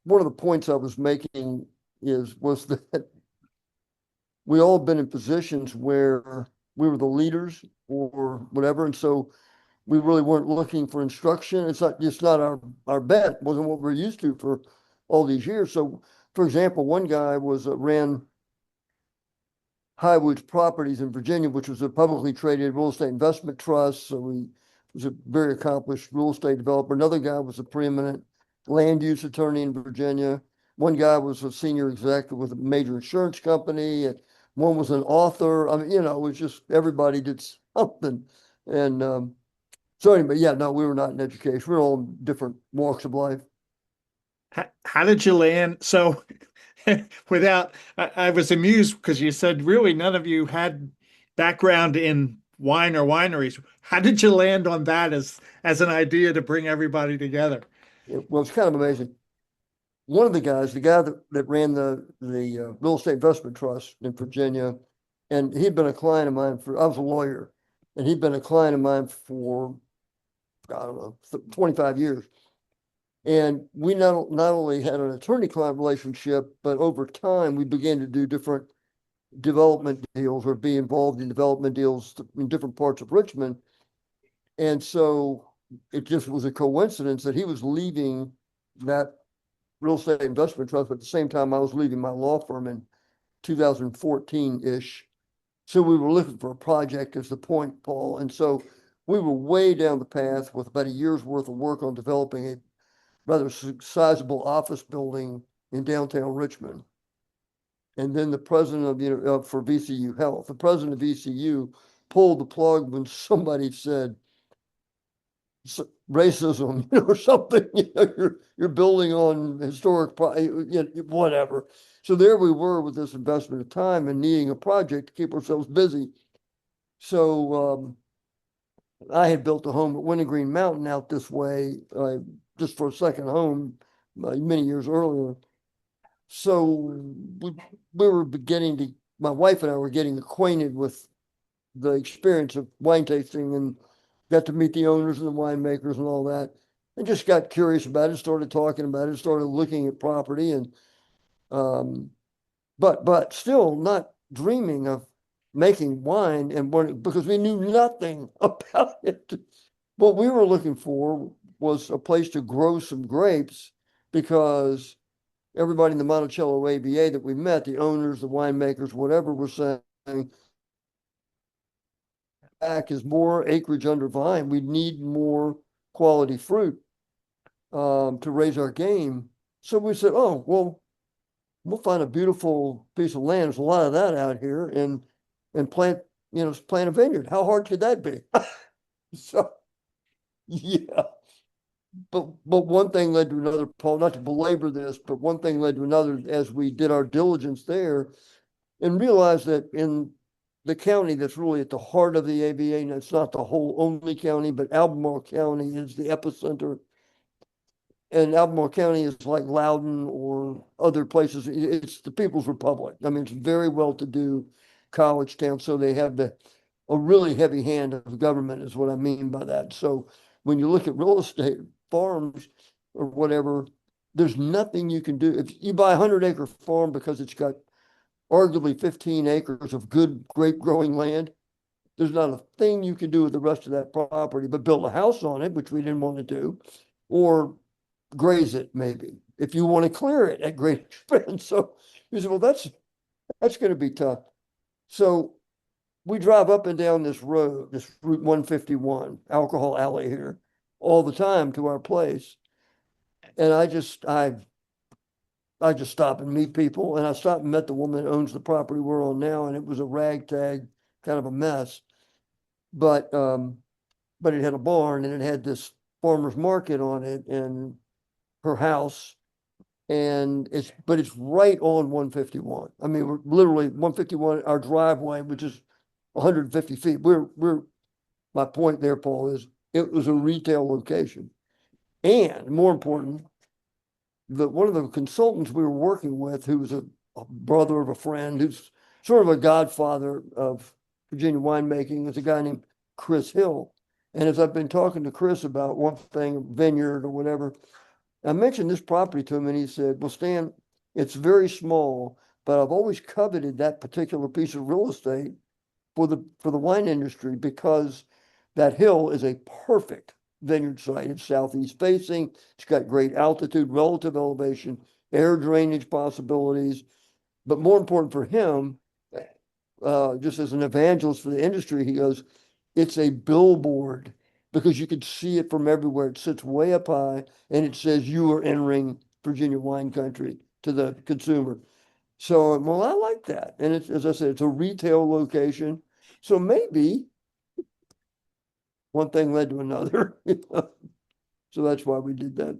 one of the points I was making was that we all been in positions where we were the leaders or whatever, and so we really weren't looking for instruction. It's not our bet, wasn't what we're used to for all these years. So, for example, one guy ran Highwoods Properties in Virginia, which was a publicly traded real estate investment trust. So he was a very accomplished real estate developer. Another guy was a preeminent land use attorney in Virginia. One guy was a senior executive with a major insurance company, and one was an author. I mean, it was just everybody did something. And so anyway, yeah, no, we were not in education. We were all in different walks of life. How did you land? So, I was amused because you said really none of you had background in wine or wineries. How did you land on that as an idea to bring everybody together? It was kind of amazing. One of the guys, the guy that ran the real estate investment trust in Virginia, and he'd been a client of mine I was a lawyer, and he'd been a client of mine for, I don't know, 25 years. And we not only had an attorney-client relationship, but over time we began to do different development deals or be involved in development deals in different parts of Richmond. And so it just was a coincidence that he was leaving that real estate investment trust, but at the same time I was leaving my law firm in 2014-ish. So we were looking for a project is the point, Paul. And so we were way down the path with about a year's worth of work on developing a rather sizable office building in downtown Richmond. And then the president for VCU Health, the president of VCU pulled the plug when somebody said racism, or something. You're building on historic, whatever. So there we were with this investment of time and needing a project to keep ourselves busy. So I had built a home at Wintergreen Mountain out this way, just for a second home many years earlier. So we were my wife and I were getting acquainted with the experience of wine tasting and got to meet the owners and the winemakers and all that, and just got curious about it, started talking about it, started looking at property, and but still not dreaming of making wine, because we knew nothing about it. What we were looking for was a place to grow some grapes, because everybody in the Monticello ABA that we met, the owners, the winemakers, whatever, were saying back is more acreage under vine. We need more quality fruit to raise our game. So we said, oh, well, we'll find a beautiful piece of land. There's a lot of that out here, and plant a vineyard. How hard could that be? So yeah. But one thing led to another, Paul, not to belabor this, but one thing led to another as we did our diligence there and realized that in the county that's really at the heart of the ABA, and it's not the whole only county, but Albemarle County is the epicenter. And Albemarle County is like Loudoun or other places. It's the People's Republic. I mean, it's very well-to-do college town, so they have a really heavy hand of government is what I mean by that. So when you look at real estate, farms or whatever, there's nothing you can do. If you buy a 100-acre farm because it's got arguably 15 acres of good grape growing land, there's not a thing you can do with the rest of that property but build a house on it, which we didn't want to do, or graze it maybe, if you want to clear it at great expense. So you said, well, that's going to be tough. So we drive up and down this road, this Route 151, Alcohol Alley here, all the time to our place. And I just stop and meet people. And I stopped and met the woman that owns the property we're on now, and it was a ragtag, kind of a mess. But it had a barn and it had this farmer's market on it and her house. And it's right on 151. I mean, we're literally 151, our driveway, which is 150 feet. My point there, Paul, is it was a retail location. And more important, one of the consultants we were working with, who was a brother of a friend, who's sort of a godfather of Virginia winemaking, is a guy named Chris Hill. And as I've been talking to Chris about one thing, vineyard or whatever, I mentioned this property to him and he said, well, Stan, it's very small, but I've always coveted that particular piece of real estate for the wine industry because that hill is a perfect vineyard site. It's southeast facing. It's got great altitude, relative elevation, air drainage possibilities. But more important for him, just as an evangelist for the industry, he goes, it's a billboard because you could see it from everywhere. It sits way up high and it says you are entering Virginia wine country to the consumer. So, well, I like that. And it's, as I said, it's a retail location. So maybe one thing led to another. So that's why we did that.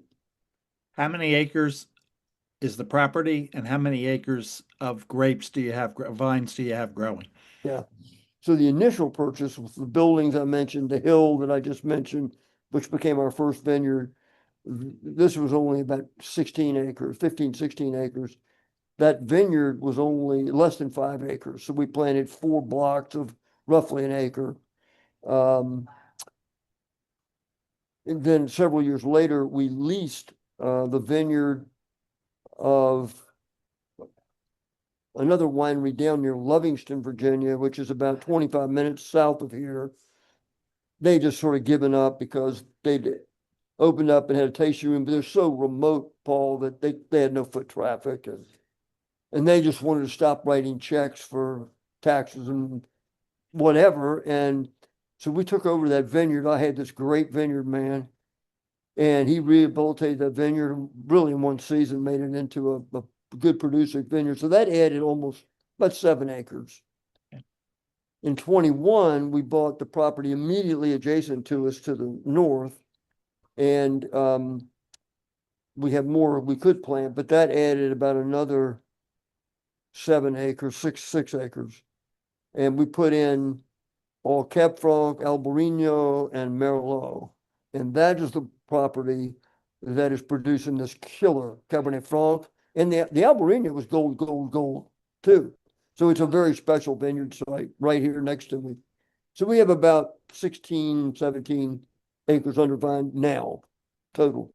How many acres is the property, and how many acres of grapes do you have, vines do you have growing? Yeah. So the initial purchase was the buildings I mentioned, the hill that I just mentioned, which became our first vineyard. This was only about 16 acres, 15, 16 acres. That vineyard was only less than 5 acres. So we planted 4 blocks of roughly an acre. Um, and then several years later, we leased the vineyard of another winery down near Lovingston, Virginia, which is about 25 minutes south of here. They just sort of given up because they opened up and had a tasting room, but they're so remote, Paul, that they had no foot traffic. And they just wanted to stop writing checks for taxes and whatever. And so we took over that vineyard. I had this great vineyard man, and he rehabilitated that vineyard really in one season, made it into a good producing vineyard. So that added almost about 7 acres. In 21, we bought the property immediately adjacent to us to the north. And we have more we could plant, but that added about another 7 acres, six acres. And we put in all Cab Franc, Albarino, and Merlot. And that is the property that is producing this killer Cabernet Franc. And the Albarino was gold, gold, gold too. So it's a very special vineyard site right here next to me. So we have about 16, 17 acres under vine now, total.